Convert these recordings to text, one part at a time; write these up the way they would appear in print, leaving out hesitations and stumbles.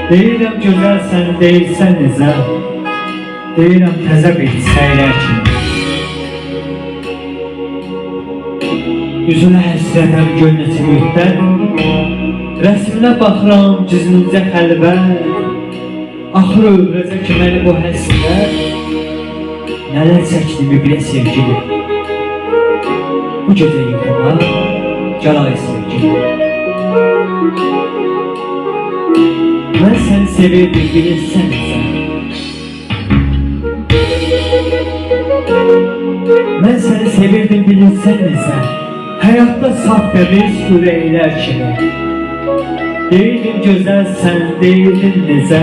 Deyirəm gözəl sən deyilsən necə, deyirəm təzə bir səylər kimi. Yüzünə həsrətəm göl neçə müddət, rəsminə baxıram ciznicə xəlvət. Axır övrəcə ki məni bu həsrət, nələr çəkdimi bilə sevgili. Bu gecə yuxuma gəl ay sevgili. Mən səni sevirdim bilirsən sən. Mən səni sevirdim bilirsən sən. Həyatda saf təmiz ürəklər kimi. Deyirdim gözəl sən, deyirdim necə,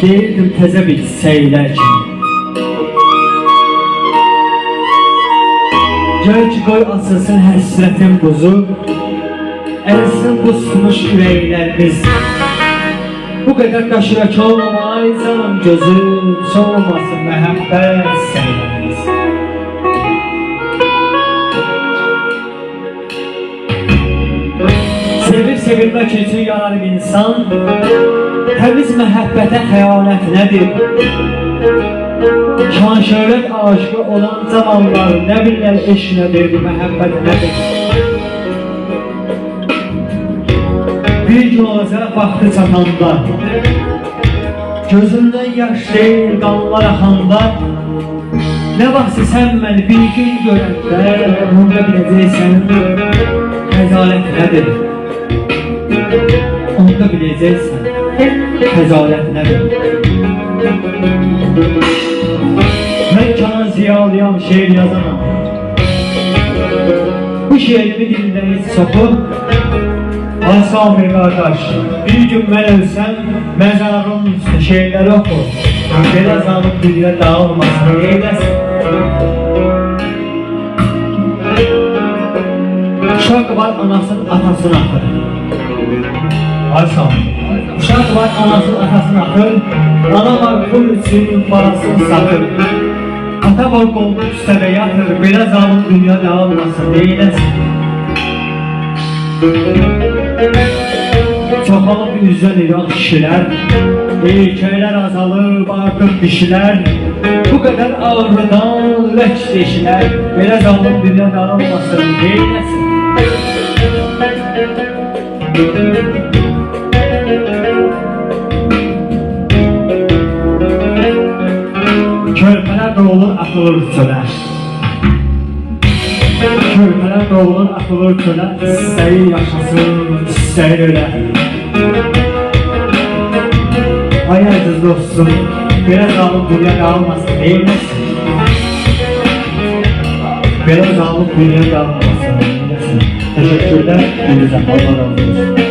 deyirdim təzə bir səylər kimi. Gəl ki qoy açılsın həsrətin buzu, əlsin bu sımış ürəklərimiz. Bu qədər qaşırak olmamay canım gözüm, solmasın məhəbbət səylərimiz. Sevilmək üçün yarar bir insan, təmiz məhəbbətə xəyanət nədir? Şan şöhrət aşıqı olan zamanlar nə bilirlər eşq nədir, məhəbbət nədir? Bir gün olacaq vaxtı çatanda, gözümdən yaş deyil qanlar axanda, nə vaxtsa sən məni bir gün görəndə, onda biləcəksən xəcalət nədir? Onda biləcəksən xəcalət nədir? Mən Kənan Ziyalıyam, şeir yazanam. Bu şeirimi dilindən hiç soxub, ay Samir qardaş, bir gün mən ölsəm, məzarımın üstündə şeirləri oxu. Belə zalım dünya dağılmasın, eyləsin. Uşaq var anasının atasını axır. Ay Samir. Uşaq var anasının atasını axır. Ana var pul üçün parasını satır. Ata var qoltuq üstədə yatır. Belə zalım dünya dağılmasın, eyləsin. Çoxalıb üzdən İraq kişilər, erkəklər azalıb artıq dişilər. Bu qədər ağrıdan ürək deşilər, belə zalım dünya dağılmasın, eyləsin. Körpələr doğulur, atılır çölə. Körpələr doğulur, atılır çölə. İstəyi yaşasın, istəyi ölə. Ay əziz dostum, belə zalım dünya dağılmasın, eyləsin. Belə zalım dünya dağılmasın, eyləsin. Teşekkürler, Allah razı olsun.